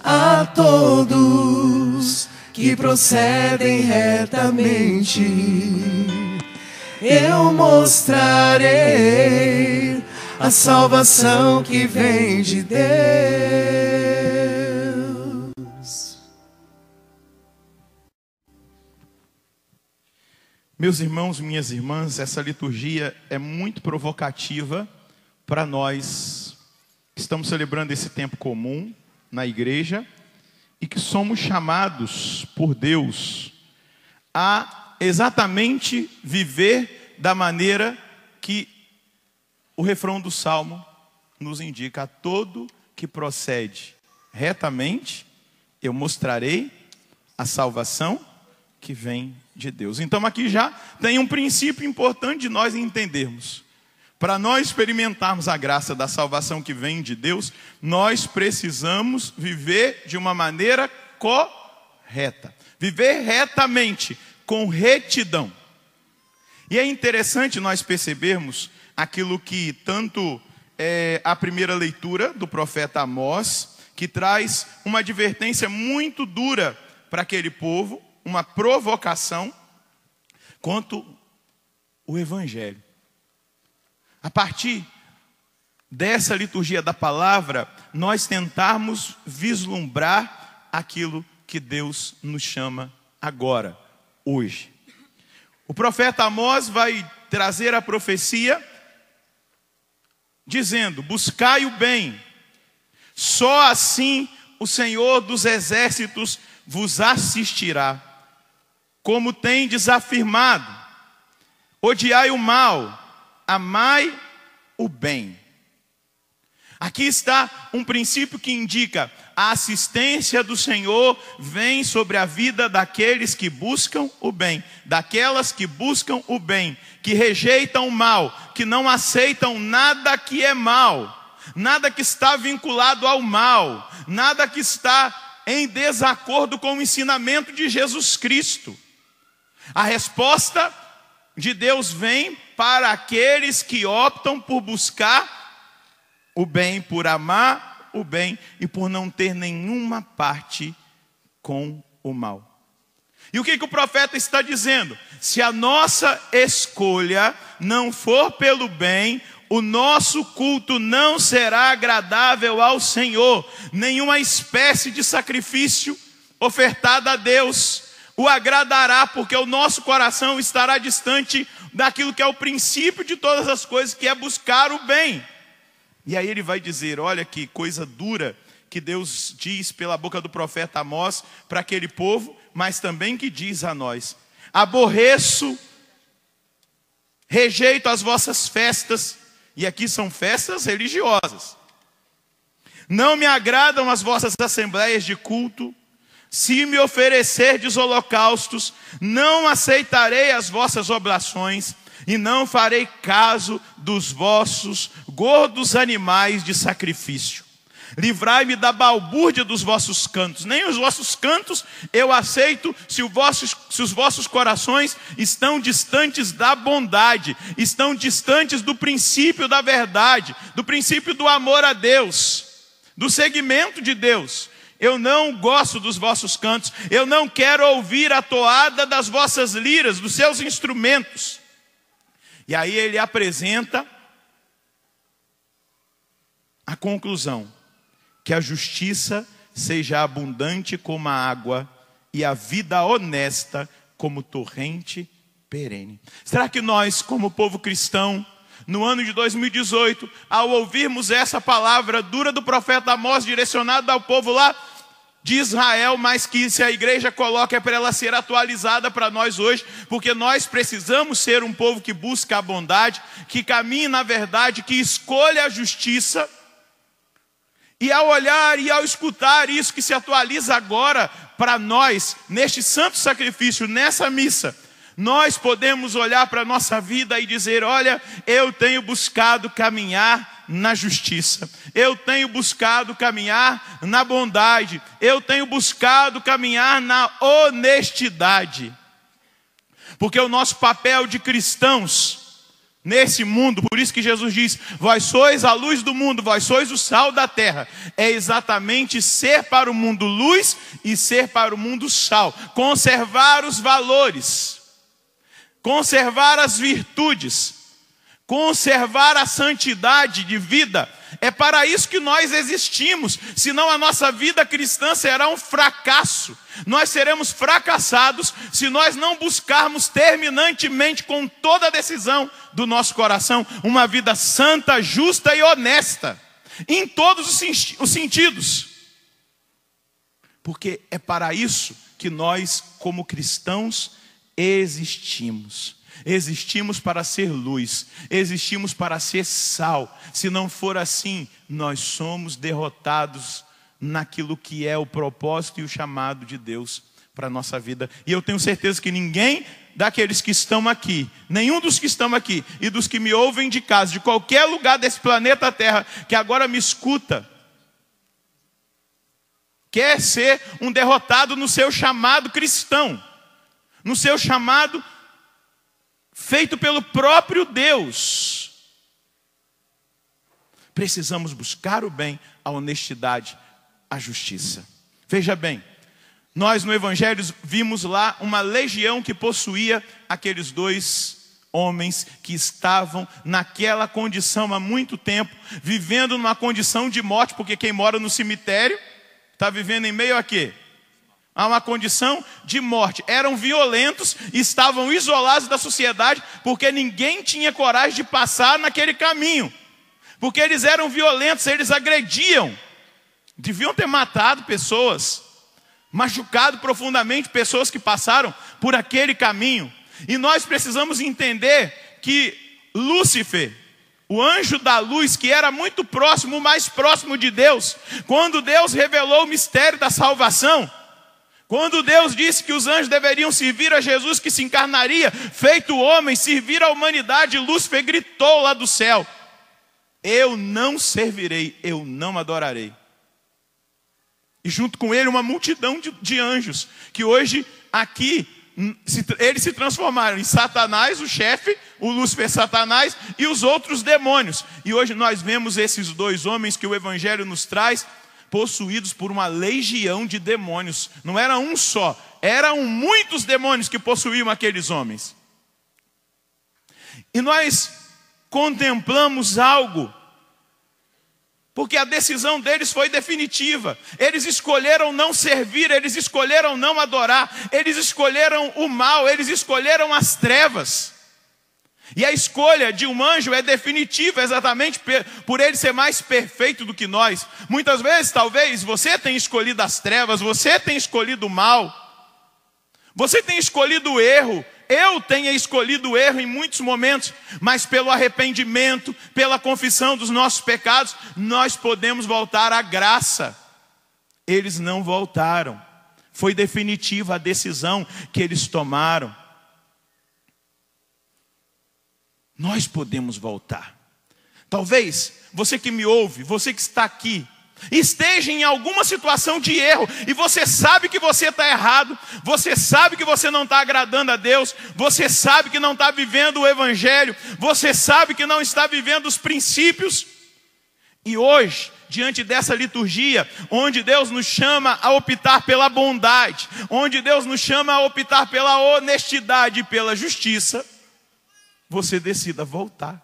a todos que procedem retamente. Eu mostrarei a salvação que vem de Deus. Meus irmãos, minhas irmãs, essa liturgia é muito provocativa para nós que estamos celebrando esse tempo comum na igreja e que somos chamados por Deus a exatamente viver da maneira que o refrão do Salmo nos indica: a todo que procede retamente, eu mostrarei a salvação que vem de Deus. Então aqui já tem um princípio importante de nós entendermos. Para nós experimentarmos a graça da salvação que vem de Deus, nós precisamos viver de uma maneira correta. Viver retamente, com retidão. E é interessante nós percebermos aquilo que tanto a primeira leitura do profeta Amós, que traz uma advertência muito dura para aquele povo, uma provocação, quanto o Evangelho. A partir dessa liturgia da palavra, nós tentarmos vislumbrar aquilo que Deus nos chama agora, hoje. O profeta Amós vai trazer a profecia dizendo: buscai o bem, só assim o Senhor dos exércitos vos assistirá. Como tendes afirmado, odiai o mal, amai o bem. Aqui está um princípio que indica: a assistência do Senhor vem sobre a vida daqueles que buscam o bem, daquelas que buscam o bem, que rejeitam o mal, que não aceitam nada que é mal, nada que está vinculado ao mal, nada que está em desacordo com o ensinamento de Jesus Cristo. A resposta de Deus vem para aqueles que optam por buscar o bem, por amar o bem e por não ter nenhuma parte com o mal. E o que o profeta está dizendo? Se a nossa escolha não for pelo bem, o nosso culto não será agradável ao Senhor. Nenhuma espécie de sacrifício ofertada a Deus o agradará, porque o nosso coração estará distante daquilo que é o princípio de todas as coisas, que é buscar o bem. E aí ele vai dizer, olha que coisa dura que Deus diz pela boca do profeta Amós para aquele povo, mas também que diz a nós: aborreço, rejeito as vossas festas, e aqui são festas religiosas. Não me agradam as vossas assembleias de culto. Se me oferecerdes holocaustos, não aceitarei as vossas oblações, e não farei caso dos vossos gordos animais de sacrifício. Livrai-me da balbúrdia dos vossos cantos. Nem os vossos cantos eu aceito se os vossos corações estão distantes da bondade, estão distantes do princípio da verdade, do princípio do amor a Deus, do seguimento de Deus. Eu não gosto dos vossos cantos, eu não quero ouvir a toada das vossas liras, dos seus instrumentos. E aí ele apresenta a conclusão: que a justiça seja abundante como a água e a vida honesta como torrente perene. Será que nós, como povo cristão, no ano de 2018, ao ouvirmos essa palavra dura do profeta Amós, direcionada ao povo lá de Israel, mas que se a igreja coloca é para ela ser atualizada para nós hoje, porque nós precisamos ser um povo que busca a bondade, que caminhe na verdade, que escolha a justiça. E ao olhar e ao escutar isso que se atualiza agora para nós, neste santo sacrifício, nessa missa, nós podemos olhar para a nossa vida e dizer: olha, eu tenho buscado caminhar na justiça, eu tenho buscado caminhar na bondade, eu tenho buscado caminhar na honestidade. Porque o nosso papel de cristãos nesse mundo. Por isso que Jesus diz: vós sois a luz do mundo, vós sois o sal da terra. É exatamente ser para o mundo luz e ser para o mundo sal. Conservar os valores, conservar as virtudes, conservar a santidade de vida. É para isso que nós existimos. Senão a nossa vida cristã será um fracasso. Nós seremos fracassados se nós não buscarmos terminantemente, com toda a decisão do nosso coração, uma vida santa, justa e honesta, em todos os sentidos. Porque é para isso que nós, como cristãos, existimos. Existimos para ser luz, existimos para ser sal. Se não for assim, nós somos derrotados naquilo que é o propósito e o chamado de Deus para a nossa vida. E eu tenho certeza que ninguém daqueles que estão aqui, nenhum dos que estão aqui e dos que me ouvem de casa, de qualquer lugar desse planeta Terra, que agora me escuta, quer ser um derrotado no seu chamado cristão, no seu chamado feito pelo próprio Deus. Precisamos buscar o bem, a honestidade, a justiça. Veja bem, nós no Evangelho vimos lá uma legião que possuía aqueles dois homens que estavam naquela condição há muito tempo, vivendo numa condição de morte, porque quem mora no cemitério está vivendo em meio a quê? A uma condição de morte. Eram violentos, estavam isolados da sociedade, porque ninguém tinha coragem de passar naquele caminho. Porque eles eram violentos, eles agrediam. Deviam ter matado pessoas, machucado profundamente pessoas que passaram por aquele caminho. E nós precisamos entender que Lúcifer, o anjo da luz, que era muito próximo, o mais próximo de Deus, quando Deus revelou o mistério da salvação, quando Deus disse que os anjos deveriam servir a Jesus, que se encarnaria, feito homem, servir a humanidade, Lúcifer gritou lá do céu: eu não servirei, eu não adorarei. E junto com ele uma multidão de anjos, que hoje aqui, eles se transformaram em Satanás, o chefe, o Lúcifer Satanás, e os outros demônios. E hoje nós vemos esses dois homens que o Evangelho nos traz, possuídos por uma legião de demônios. Não era um só, eram muitos demônios que possuíam aqueles homens. E nós contemplamos algo, porque a decisão deles foi definitiva. Eles escolheram não servir, eles escolheram não adorar, eles escolheram o mal, eles escolheram as trevas. E a escolha de um anjo é definitiva, exatamente por ele ser mais perfeito do que nós. Muitas vezes, talvez, você tenha escolhido as trevas, você tenha escolhido o mal, você tenha escolhido o erro, eu tenha escolhido o erro em muitos momentos, mas pelo arrependimento, pela confissão dos nossos pecados, nós podemos voltar à graça. Eles não voltaram. Foi definitiva a decisão que eles tomaram. Nós podemos voltar. Talvez você que me ouve, você que está aqui, esteja em alguma situação de erro, e você sabe que você está errado, você sabe que você não está agradando a Deus, você sabe que não está vivendo o Evangelho, você sabe que não está vivendo os princípios. E hoje, diante dessa liturgia, onde Deus nos chama a optar pela bondade, onde Deus nos chama a optar pela honestidade e pela justiça, você decida voltar.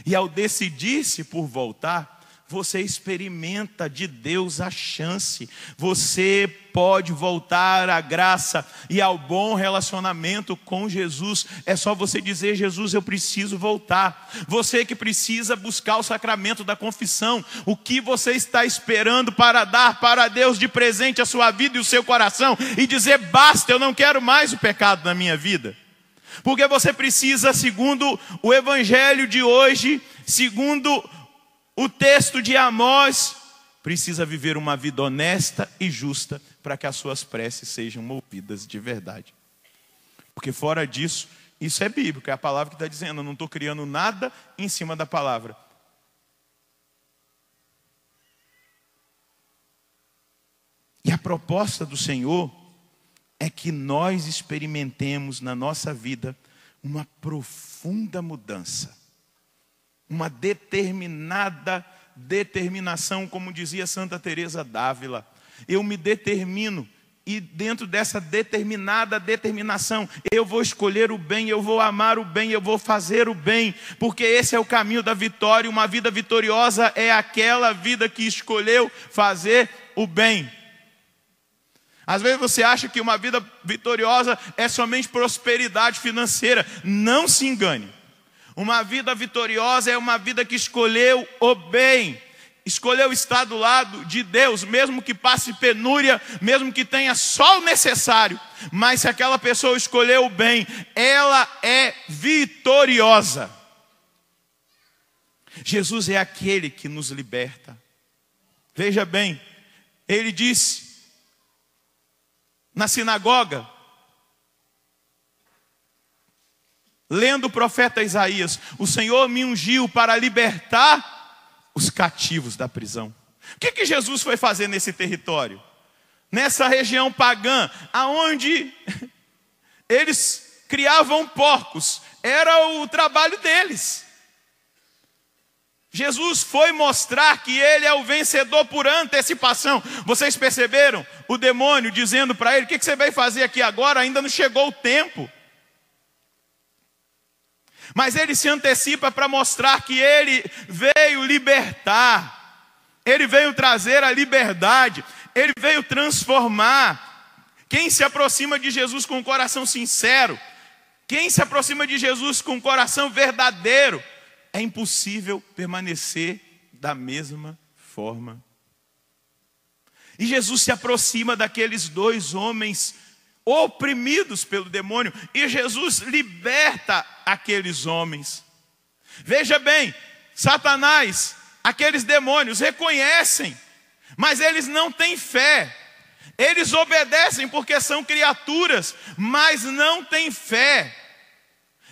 E ao decidir-se por voltar, você experimenta de Deus a chance. Você pode voltar à graça e ao bom relacionamento com Jesus. É só você dizer: Jesus, eu preciso voltar. Você que precisa buscar o sacramento da confissão, o que você está esperando para dar para Deus de presente a sua vida e o seu coração, e dizer: basta, eu não quero mais o pecado na minha vida. Porque você precisa, segundo o Evangelho de hoje, segundo o texto de Amós, precisa viver uma vida honesta e justa para que as suas preces sejam ouvidas de verdade. Porque fora disso, isso é bíblico, é a palavra que está dizendo. Eu não estou criando nada em cima da palavra. E a proposta do Senhor é que nós experimentemos na nossa vida uma profunda mudança. uma determinada determinação, como dizia Santa Teresa d'Ávila. Eu me determino, e dentro dessa determinada determinação, eu vou escolher o bem, eu vou amar o bem, eu vou fazer o bem, porque esse é o caminho da vitória. Uma vida vitoriosa é aquela vida que escolheu fazer o bem. Às vezes você acha que uma vida vitoriosa é somente prosperidade financeira. Não se engane. Uma vida vitoriosa é uma vida que escolheu o bem. Escolheu estar do lado de Deus, mesmo que passe penúria, mesmo que tenha só o necessário. Mas se aquela pessoa escolheu o bem, ela é vitoriosa. Jesus é aquele que nos liberta. Veja bem, ele disse na sinagoga, lendo o profeta Isaías: o Senhor me ungiu para libertar os cativos da prisão. O que Jesus foi fazer nesse território? Nessa região pagã, aonde eles criavam porcos, era o trabalho deles. Jesus foi mostrar que ele é o vencedor por antecipação. Vocês perceberam o demônio dizendo para ele: o que você vai fazer aqui agora? Ainda não chegou o tempo. Mas ele se antecipa para mostrar que ele veio libertar. Ele veio trazer a liberdade. Ele veio transformar. Quem se aproxima de Jesus com um coração sincero, quem se aproxima de Jesus com um coração verdadeiro, é impossível permanecer da mesma forma. E Jesus se aproxima daqueles dois homens oprimidos pelo demônio, e Jesus liberta aqueles homens. Veja bem, Satanás, aqueles demônios reconhecem, mas eles não têm fé. Eles obedecem porque são criaturas, mas não têm fé.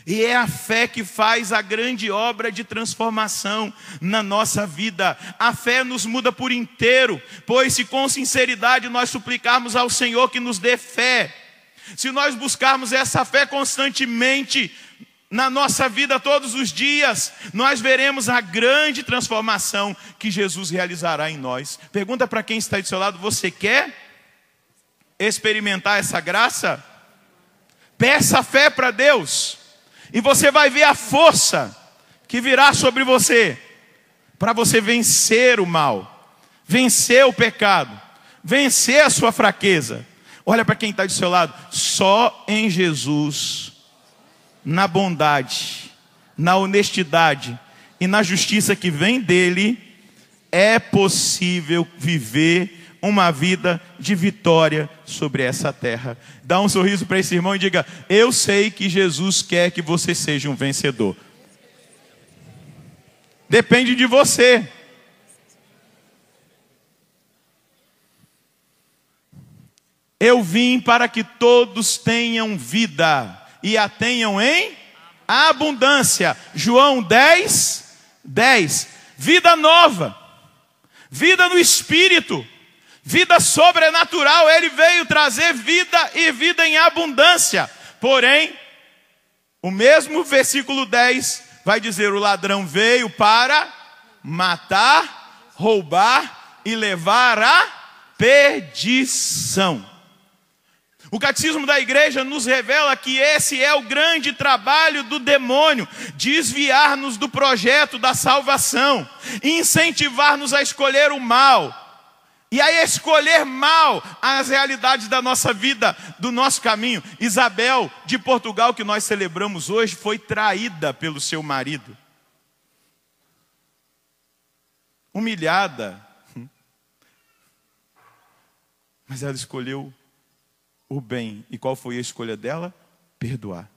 E é a fé que faz a grande obra de transformação na nossa vida. A fé nos muda por inteiro, pois se com sinceridade nós suplicarmos ao Senhor que nos dê fé, se nós buscarmos essa fé constantemente na nossa vida todos os dias, nós veremos a grande transformação que Jesus realizará em nós. Pergunta para quem está do seu lado: você quer experimentar essa graça? Peça fé para Deus. E você vai ver a força que virá sobre você, para você vencer o mal, vencer o pecado, vencer a sua fraqueza. Olha para quem está do seu lado: só em Jesus, na bondade, na honestidade e na justiça que vem dele, é possível viver uma vida de vitória sobre essa terra. Dá um sorriso para esse irmão e diga: eu sei que Jesus quer que você seja um vencedor. Depende de você. Eu vim para que todos tenham vida e a tenham em abundância. João 10:10. Vida nova, vida no Espírito, vida sobrenatural. Ele veio trazer vida e vida em abundância. Porém, o mesmo versículo 10 vai dizer: o ladrão veio para matar, roubar e levar à perdição. O catecismo da igreja nos revela que esse é o grande trabalho do demônio: desviar-nos do projeto da salvação, incentivar-nos a escolher o mal, e a escolher mal as realidades da nossa vida, do nosso caminho. Isabel de Portugal, que nós celebramos hoje, foi traída pelo seu marido, humilhada, mas ela escolheu o bem. E qual foi a escolha dela? Perdoar,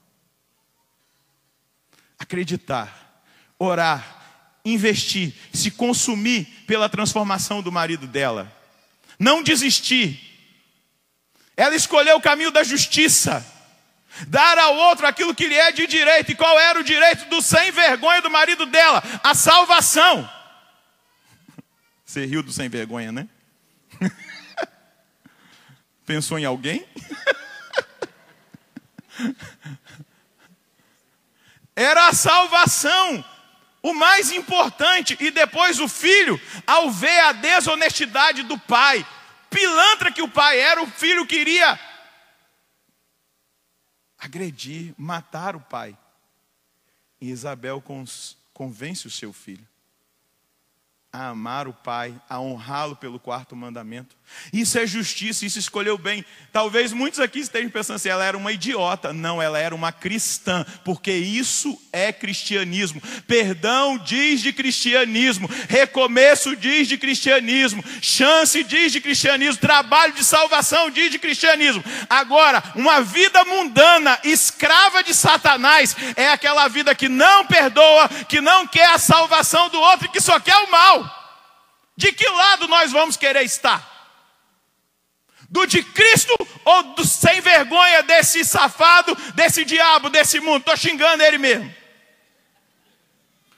acreditar, orar, investir, se consumir pela transformação do marido dela, não desistir. Ela escolheu o caminho da justiça, dar ao outro aquilo que lhe é de direito. E qual era o direito do sem vergonha do marido dela? A salvação. Você riu do sem vergonha, né? Pensou em alguém? Era a salvação. o mais importante, e depois o filho, ao ver a desonestidade do pai, pilantra que o pai era, o filho queria agredir, matar o pai. E Isabel convence o seu filho a amar o pai, a honrá-lo pelo quarto mandamento. Isso é justiça, isso escolheu bem. Talvez muitos aqui estejam pensando assim, ela era uma idiota. Não, ela era uma cristã, porque isso é cristianismo. Perdão diz de cristianismo, recomeço diz de cristianismo, chance diz de cristianismo, trabalho de salvação diz de cristianismo. Agora, uma vida mundana, escrava de Satanás, é aquela vida que não perdoa, que não quer a salvação do outro e que só quer o mal. De que lado nós vamos querer estar? Do de Cristo ou do sem vergonha desse safado, desse diabo, desse mundo? Estou xingando ele mesmo.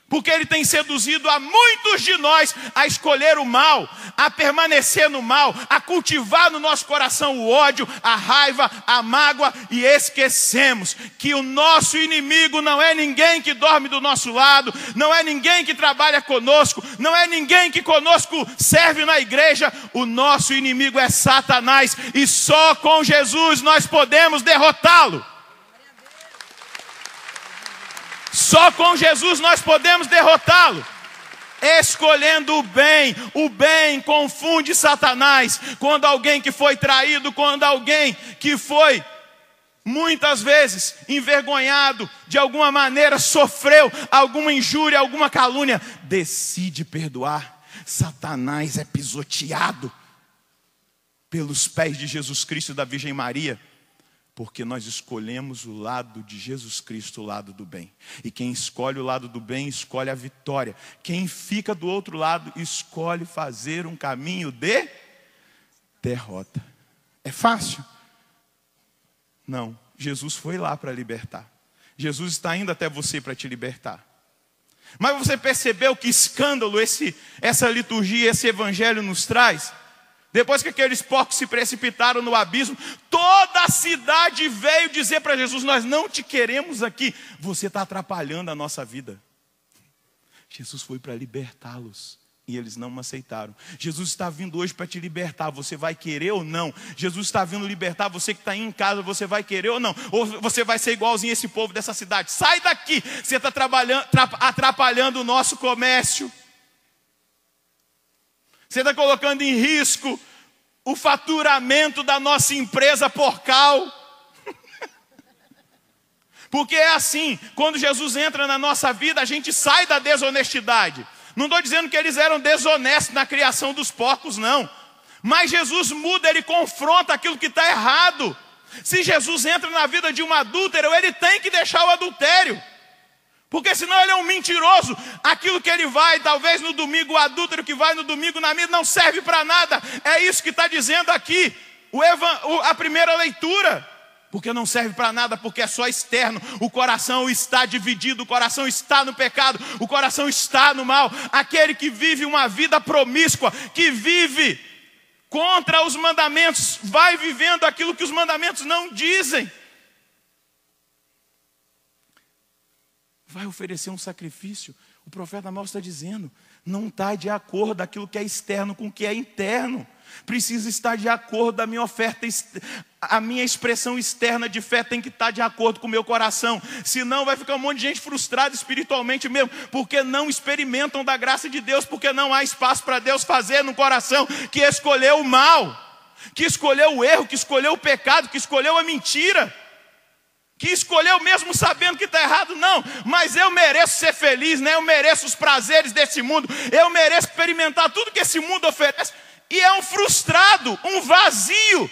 Porque ele tem seduzido a muitos de nós a escolher o mal, a permanecer no mal, a cultivar no nosso coração o ódio, a raiva, a mágoa, e esquecemos que o nosso inimigo não é ninguém que dorme do nosso lado, não é ninguém que trabalha conosco, não é ninguém que conosco serve na igreja. O nosso inimigo é Satanás, e só com Jesus nós podemos derrotá-lo. Só com Jesus nós podemos derrotá-lo. Escolhendo o bem. O bem confunde Satanás. Quando alguém que foi traído, quando alguém que foi muitas vezes envergonhado, de alguma maneira sofreu alguma injúria, alguma calúnia, decide perdoar, Satanás é pisoteado pelos pés de Jesus Cristo e da Virgem Maria. Porque nós escolhemos o lado de Jesus Cristo, o lado do bem. E quem escolhe o lado do bem, escolhe a vitória. Quem fica do outro lado, escolhe fazer um caminho de derrota. É fácil? Não. Jesus foi lá para libertar. Jesus está indo até você para te libertar. Mas você percebeu que escândalo essa liturgia, esse evangelho nos traz? Depois que aqueles porcos se precipitaram no abismo, toda a cidade veio dizer para Jesus: nós não te queremos aqui, você está atrapalhando a nossa vida. Jesus foi para libertá-los e eles não aceitaram. Jesus está vindo hoje para te libertar, você vai querer ou não? Jesus está vindo libertar você que está aí em casa, você vai querer ou não? Ou você vai ser igualzinho esse povo dessa cidade? Sai daqui, você está atrapalhando o nosso comércio. Você está colocando em risco o faturamento da nossa empresa porcal. Porque é assim, quando Jesus entra na nossa vida, a gente sai da desonestidade. Não estou dizendo que eles eram desonestos na criação dos porcos, não. Mas Jesus muda, ele confronta aquilo que está errado. Se Jesus entra na vida de um adúltero, ele tem que deixar o adultério. Porque senão ele é um mentiroso. Aquilo que ele vai, talvez no domingo, o adúltero que vai no domingo na missa não serve para nada. É isso que está dizendo aqui a primeira leitura. Porque não serve para nada, porque é só externo. O coração está dividido, o coração está no pecado, o coração está no mal. Aquele que vive uma vida promíscua, que vive contra os mandamentos, vai vivendo aquilo que os mandamentos não dizem. Vai oferecer um sacrifício. O profeta Amós está dizendo, não está de acordo aquilo que é externo com o que é interno. Precisa estar de acordo a minha oferta, a minha expressão externa de fé tem que estar de acordo com o meu coração. Senão vai ficar um monte de gente frustrada espiritualmente mesmo, porque não experimentam da graça de Deus, porque não há espaço para Deus fazer no coração que escolheu o mal, que escolheu o erro, que escolheu o pecado, que escolheu a mentira, que escolheu mesmo sabendo que está errado. Não, mas eu mereço ser feliz, né? Eu mereço os prazeres desse mundo, eu mereço experimentar tudo que esse mundo oferece. E é um frustrado, um vazio,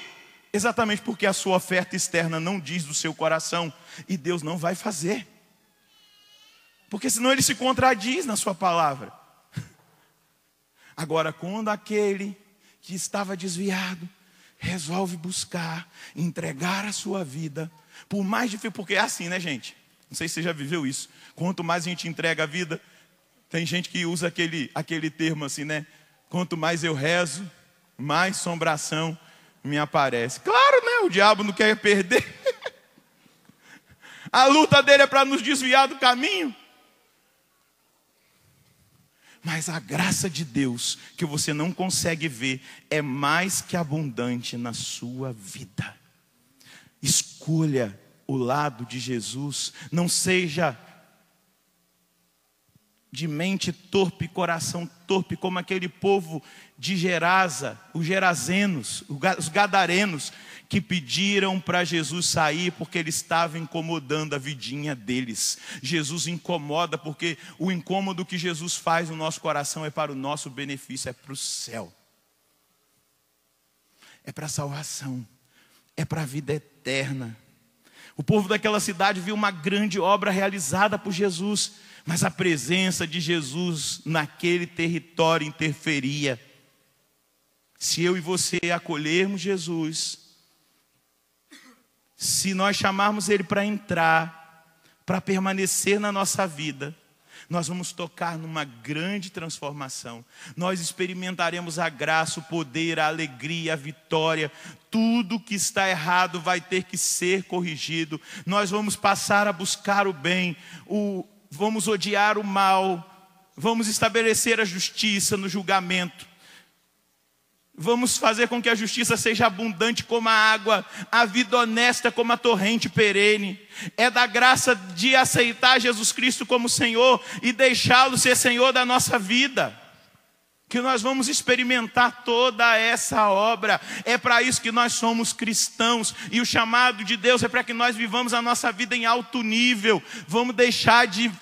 exatamente porque a sua oferta externa não diz do seu coração, e Deus não vai fazer, porque senão ele se contradiz na sua palavra. Agora, quando aquele que estava desviado resolve buscar, entregar a sua vida, por mais difícil, porque é assim, né, gente? Não sei se você já viveu isso. Quanto mais a gente entrega a vida, tem gente que usa aquele termo assim, né? Quanto mais eu rezo, mais assombração me aparece. Claro, né? O diabo não quer perder. A luta dele é para nos desviar do caminho. Mas a graça de Deus, que você não consegue ver, é mais que abundante na sua vida. Escolha o lado de Jesus. Não seja de mente torpe, coração torpe, como aquele povo de Gerasa, os gerazenos, os gadarenos, que pediram para Jesus sair porque ele estava incomodando a vidinha deles. Jesus incomoda porque o incômodo que Jesus faz no nosso coração é para o nosso benefício, é para o céu. É para a salvação, é para a vida eterna. O povo daquela cidade viu uma grande obra realizada por Jesus, mas a presença de Jesus naquele território interferia. Se eu e você acolhermos Jesus, se nós chamarmos Ele para entrar, para permanecer na nossa vida, nós vamos tocar numa grande transformação. Nós experimentaremos a graça, o poder, a alegria, a vitória. Tudo que está errado vai ter que ser corrigido. Nós vamos passar a buscar o bem, vamos odiar o mal, vamos estabelecer a justiça no julgamento. Vamos fazer com que a justiça seja abundante como a água, a vida honesta como a torrente perene. É da graça de aceitar Jesus Cristo como Senhor e deixá-lo ser Senhor da nossa vida, que nós vamos experimentar toda essa obra. É para isso que nós somos cristãos, e o chamado de Deus é para que nós vivamos a nossa vida em alto nível. Vamos deixar de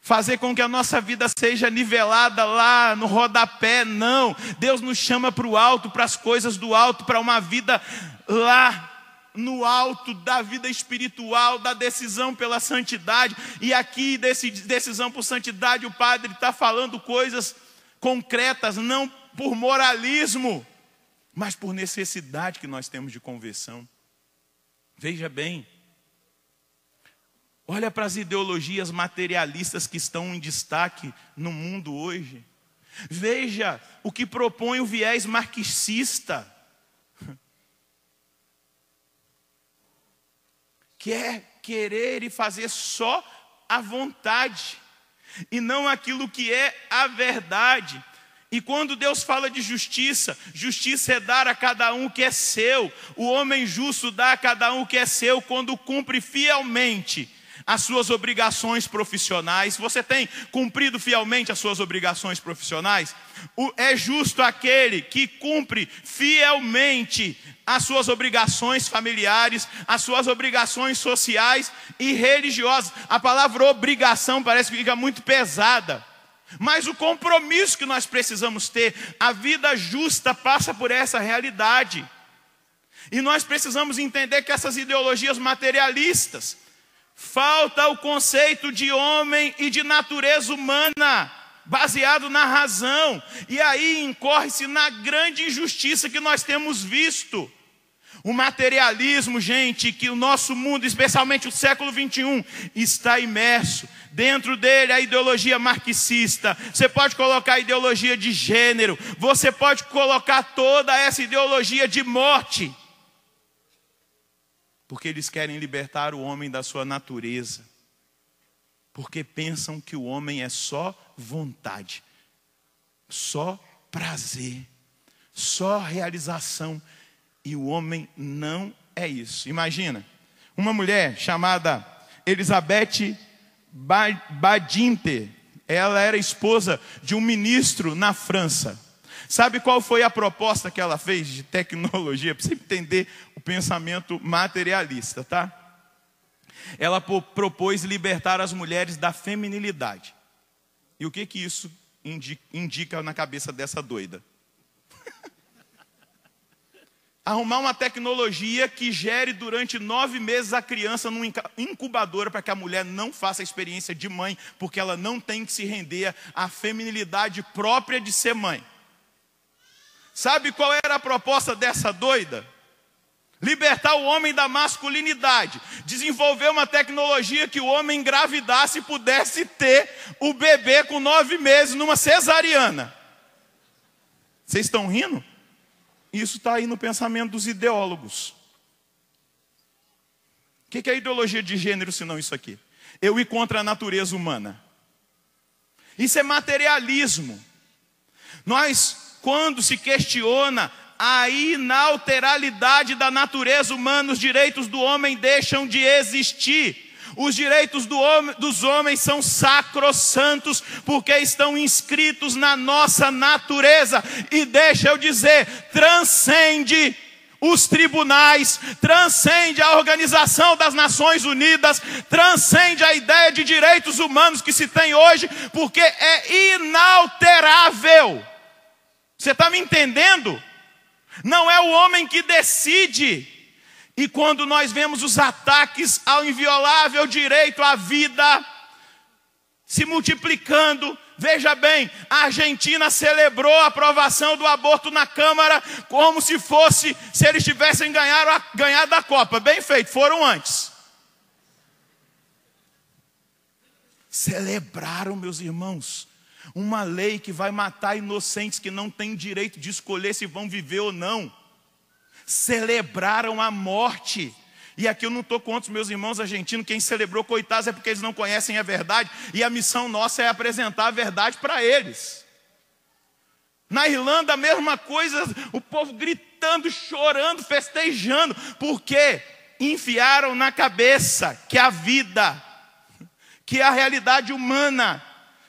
fazer com que a nossa vida seja nivelada lá no rodapé. Não, Deus nos chama para o alto, para as coisas do alto, para uma vida lá no alto da vida espiritual, da decisão pela santidade. E aqui, decisão por santidade, o Padre está falando coisas concretas, não por moralismo, mas por necessidade que nós temos de conversão. Veja bem, olha para as ideologias materialistas que estão em destaque no mundo hoje. Veja o que propõe o viés marxista. Que é querer e fazer só a vontade, e não aquilo que é a verdade. E quando Deus fala de justiça, justiça é dar a cada um o que é seu. O homem justo dá a cada um o que é seu quando cumpre fielmente as suas obrigações profissionais. Você tem cumprido fielmente as suas obrigações profissionais? É justo aquele que cumpre fielmente as suas obrigações familiares, as suas obrigações sociais e religiosas. A palavra obrigação parece que fica muito pesada, mas o compromisso que nós precisamos ter, a vida justa passa por essa realidade. E nós precisamos entender que essas ideologias materialistas, falta o conceito de homem e de natureza humana, baseado na razão. E aí incorre-se na grande injustiça que nós temos visto. O materialismo, gente, que o nosso mundo, especialmente o século 21, está imerso. Dentro dele a ideologia marxista. Você pode colocar a ideologia de gênero. Você pode colocar toda essa ideologia de morte. Porque eles querem libertar o homem da sua natureza. Porque pensam que o homem é só vontade, só prazer, só realização. E o homem não é isso. Imagina, uma mulher chamada Elizabeth Badinter. Ela era esposa de um ministro na França. Sabe qual foi a proposta que ela fez de tecnologia? Para você entender o pensamento materialista, tá? Ela propôs libertar as mulheres da feminilidade. E o que isso indica na cabeça dessa doida? Arrumar uma tecnologia que gere durante 9 meses a criança numa incubadora, para que a mulher não faça a experiência de mãe, porque ela não tem que se render à feminilidade própria de ser mãe. Sabe qual era a proposta dessa doida? Libertar o homem da masculinidade. Desenvolver uma tecnologia que o homem engravidasse e pudesse ter o bebê com 9 meses numa cesariana. Vocês estão rindo? Isso está aí no pensamento dos ideólogos. O que é a ideologia de gênero, senão isso aqui? Eu ir contra a natureza humana. Isso é materialismo. Quando se questiona a inalterabilidade da natureza humana, os direitos do homem deixam de existir. Os direitos dos homens são sacrossantos, porque estão inscritos na nossa natureza. E deixa eu dizer, transcende os tribunais, transcende a Organização das Nações Unidas, transcende a ideia de direitos humanos que se tem hoje, porque é inalterável. Você está me entendendo? Não é o homem que decide. E quando nós vemos os ataques ao inviolável direito à vida se multiplicando, veja bem, a Argentina celebrou a aprovação do aborto na Câmara como se eles tivessem ganhado a Copa. Bem feito, foram antes. Celebraram, meus irmãos, uma lei que vai matar inocentes que não têm direito de escolher se vão viver ou não. Celebraram a morte. E aqui eu não estou contra os meus irmãos argentinos. Quem celebrou, coitados, é porque eles não conhecem a verdade. E a missão nossa é apresentar a verdade para eles. Na Irlanda a mesma coisa. O povo gritando, chorando, festejando. Porque enfiaram na cabeça que a vida, que a realidade humana,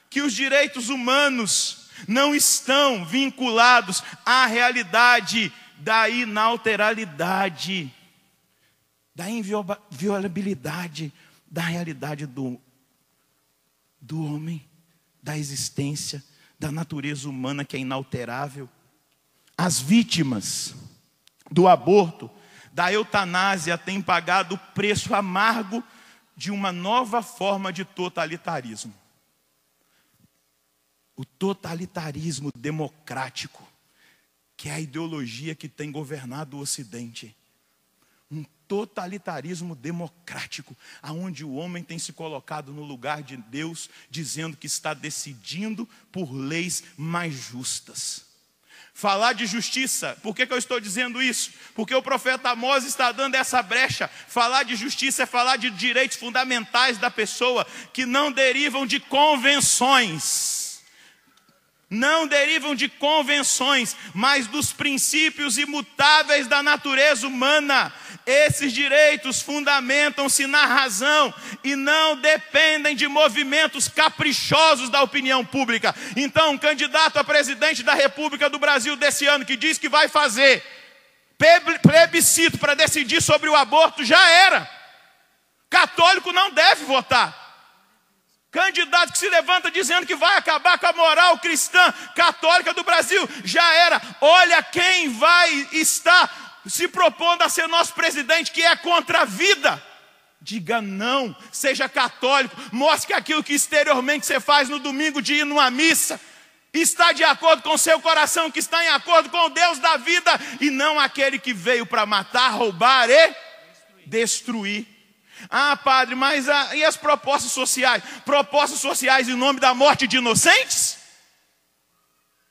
que os direitos humanos não estão vinculados à realidade da inalterabilidade, da inviolabilidade da realidade do homem, da existência, da natureza humana que é inalterável. As vítimas do aborto, da eutanásia, têm pagado o preço amargo de uma nova forma de totalitarismo. O totalitarismo democrático, que é a ideologia que tem governado o Ocidente. Um totalitarismo democrático, onde o homem tem se colocado no lugar de Deus, dizendo que está decidindo por leis mais justas. Falar de justiça, por que eu estou dizendo isso? Porque o profeta Amós está dando essa brecha. Falar de justiça é falar de direitos fundamentais da pessoa, que não derivam de convenções. Não derivam de convenções, mas dos princípios imutáveis da natureza humana. Esses direitos fundamentam-se na razão e não dependem de movimentos caprichosos da opinião pública. Então, um candidato a presidente da República do Brasil desse ano, que diz que vai fazer plebiscito para decidir sobre o aborto, já era. Católico não deve votar. Candidato que se levanta dizendo que vai acabar com a moral cristã católica do Brasil, já era. Olha quem vai estar se propondo a ser nosso presidente, que é contra a vida. Diga não, seja católico, mostre que aquilo que exteriormente você faz no domingo de ir numa missa está de acordo com o seu coração, que está em acordo com o Deus da vida, e não aquele que veio para matar, roubar e destruir. Ah, padre, mas e as propostas sociais? Propostas sociais em nome da morte de inocentes?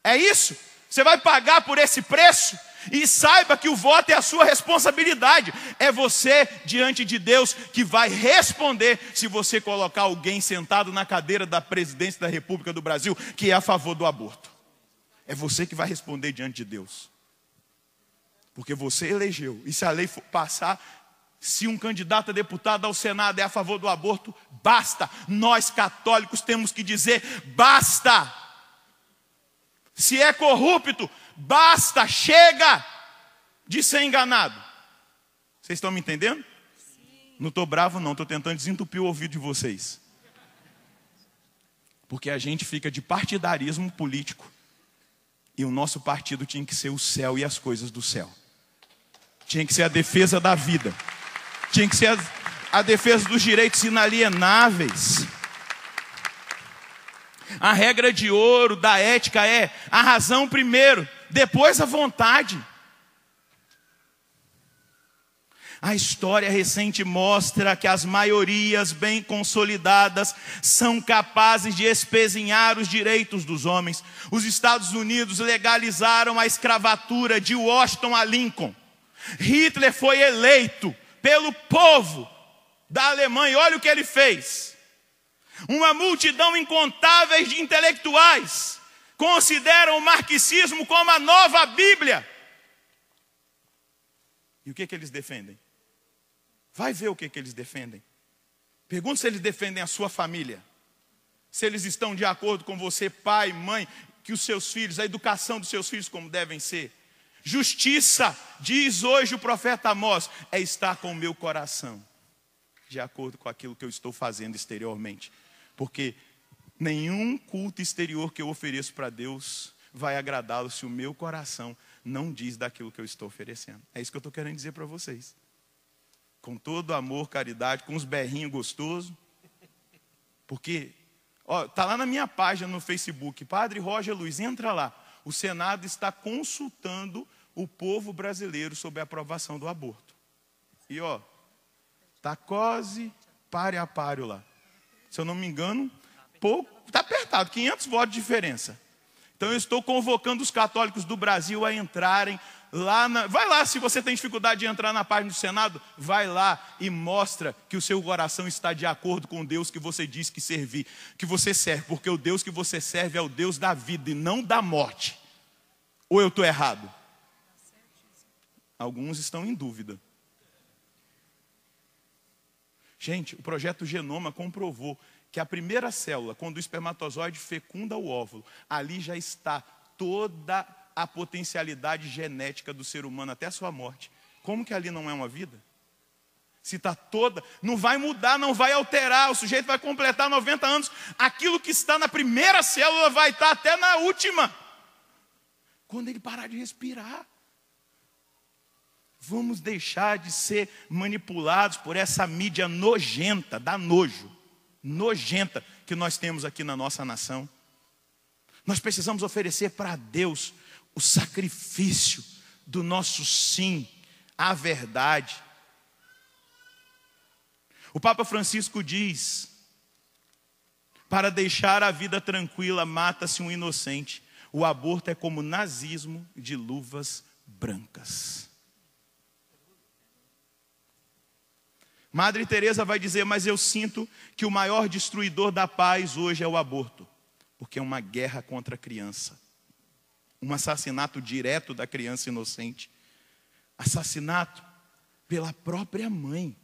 É isso? Você vai pagar por esse preço? E saiba que o voto é a sua responsabilidade. É você diante de Deus que vai responder se você colocar alguém sentado na cadeira da presidência da República do Brasil que é a favor do aborto. É você que vai responder diante de Deus. Porque você elegeu. E se a lei for passar, se um candidato a deputado ao Senado é a favor do aborto, basta. Nós católicos temos que dizer basta. Se é corrupto, basta, chega de ser enganado. Vocês estão me entendendo? Sim. Não estou bravo não, estou tentando desentupir o ouvido de vocês. Porque a gente fica de partidarismo político. E o nosso partido tinha que ser o céu e as coisas do céu. Tinha que ser a defesa da vida. Tinha que ser a defesa dos direitos inalienáveis. A regra de ouro da ética é a razão primeiro, depois a vontade. A história recente mostra que as maiorias bem consolidadas são capazes de espezinhar os direitos dos homens. Os Estados Unidos legalizaram a escravatura de Washington a Lincoln. Hitler foi eleito pelo povo da Alemanha. Olha o que ele fez. Uma multidão incontável de intelectuais consideram o marxismo como a nova Bíblia. E o que eles defendem? Vai ver o que eles defendem. Pergunta se eles defendem a sua família. Se eles estão de acordo com você, pai, mãe, que os seus filhos, a educação dos seus filhos como devem ser. Justiça, diz hoje o profeta Amós, é estar com o meu coração de acordo com aquilo que eu estou fazendo exteriormente. Porque nenhum culto exterior que eu ofereço para Deus vai agradá-lo se o meu coração não diz daquilo que eu estou oferecendo. É isso que eu estou querendo dizer para vocês. Com todo amor, caridade, com uns berrinhos gostosos. Porque, está lá na minha página no Facebook, Padre Roger Luiz, entra lá. O Senado está consultando o povo brasileiro sobre a aprovação do aborto. E está quase páreo a páreo lá. Se eu não me engano, está apertado, 500 votos de diferença. Então eu estou convocando os católicos do Brasil a entrarem lá vai lá, se você tem dificuldade de entrar na página do Senado, vai lá e mostra que o seu coração está de acordo com o Deus que você diz que você serve, porque o Deus que você serve é o Deus da vida e não da morte. Ou eu estou errado? Alguns estão em dúvida. Gente, o projeto Genoma comprovou que a primeira célula, quando o espermatozoide fecunda o óvulo, ali já está toda a potencialidade genética do ser humano até a sua morte. Como que ali não é uma vida? Se está toda, não vai mudar, não vai alterar, o sujeito vai completar 90 anos, aquilo que está na primeira célula vai estar até na última. Quando ele parar de respirar. Vamos deixar de ser manipulados por essa mídia nojenta, dá nojo, nojenta que nós temos aqui na nossa nação. Nós precisamos oferecer para Deus o sacrifício do nosso sim à verdade. O Papa Francisco diz: para deixar a vida tranquila, mata-se um inocente. O aborto é como nazismo de luvas brancas. Madre Teresa vai dizer: mas eu sinto que o maior destruidor da paz hoje é o aborto, porque é uma guerra contra a criança, um assassinato direto da criança inocente, assassinato pela própria mãe.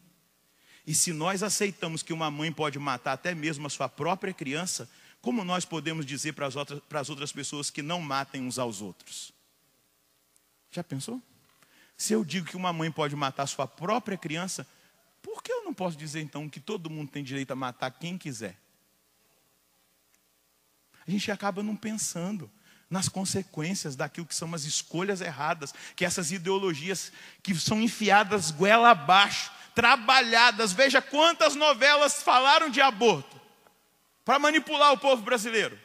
E se nós aceitamos que uma mãe pode matar até mesmo a sua própria criança, como nós podemos dizer para as outras pessoas que não matem uns aos outros? Já pensou? Se eu digo que uma mãe pode matar a sua própria criança, por que eu não posso dizer então que todo mundo tem direito a matar quem quiser? A gente acaba não pensando nas consequências daquilo que são as escolhas erradas, que essas ideologias que são enfiadas goela abaixo, trabalhadas. Veja quantas novelas falaram de aborto para manipular o povo brasileiro.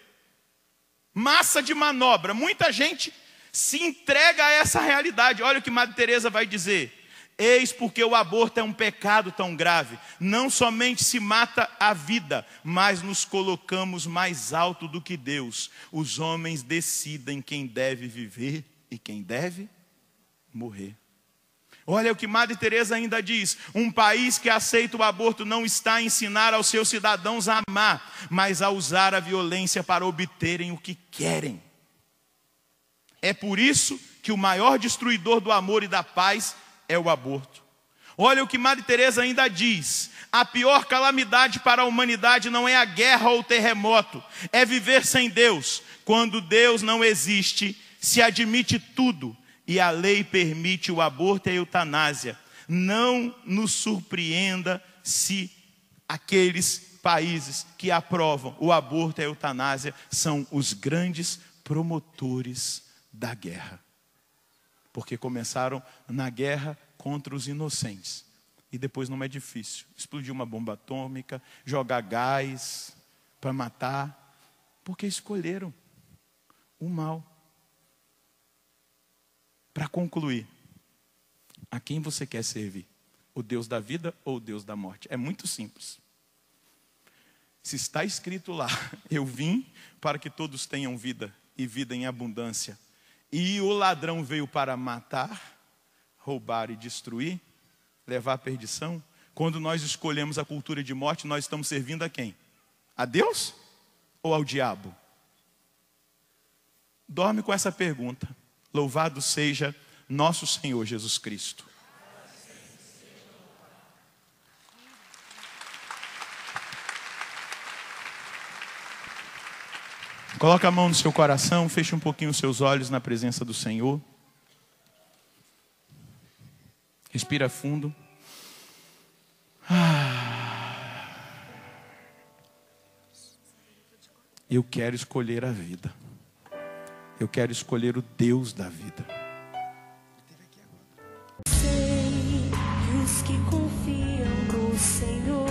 Massa de manobra. Muita gente se entrega a essa realidade. Olha o que Madre Teresa vai dizer: eis porque o aborto é um pecado tão grave. Não somente se mata a vida, mas nos colocamos mais alto do que Deus. Os homens decidem quem deve viver e quem deve morrer. Olha o que Madre Teresa ainda diz: um país que aceita o aborto não está a ensinar aos seus cidadãos a amar, mas a usar a violência para obterem o que querem. É por isso que o maior destruidor do amor e da paz é o aborto. Olha o que Madre Teresa ainda diz: a pior calamidade para a humanidade não é a guerra ou o terremoto, é viver sem Deus. Quando Deus não existe, se admite tudo, e a lei permite o aborto e a eutanásia. Não nos surpreenda se aqueles países que aprovam o aborto e a eutanásia são os grandes promotores da guerra. Porque começaram na guerra contra os inocentes. E depois não é difícil explodir uma bomba atômica, jogar gás para matar, porque escolheram o mal. Para concluir, a quem você quer servir? O Deus da vida ou o Deus da morte? É muito simples. Se está escrito lá: eu vim para que todos tenham vida e vida em abundância, e o ladrão veio para matar, roubar e destruir, levar à perdição. Quando nós escolhemos a cultura de morte, nós estamos servindo a quem? A Deus ou ao diabo? Dorme com essa pergunta. Louvado seja nosso Senhor Jesus Cristo. Coloca a mão no seu coração, feche um pouquinho os seus olhos na presença do Senhor. Respira fundo. Eu quero escolher a vida. Eu quero escolher o Deus da vida. Sei que os que confiam no Senhor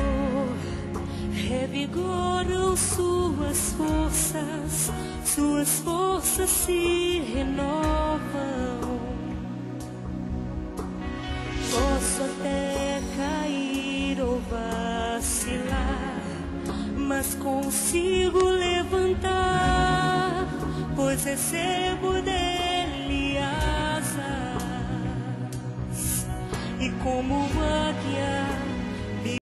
revigoram suas forças se renovam. Posso até cair ou vacilar, mas consigo levantar, pois recebo dele asas, e como águia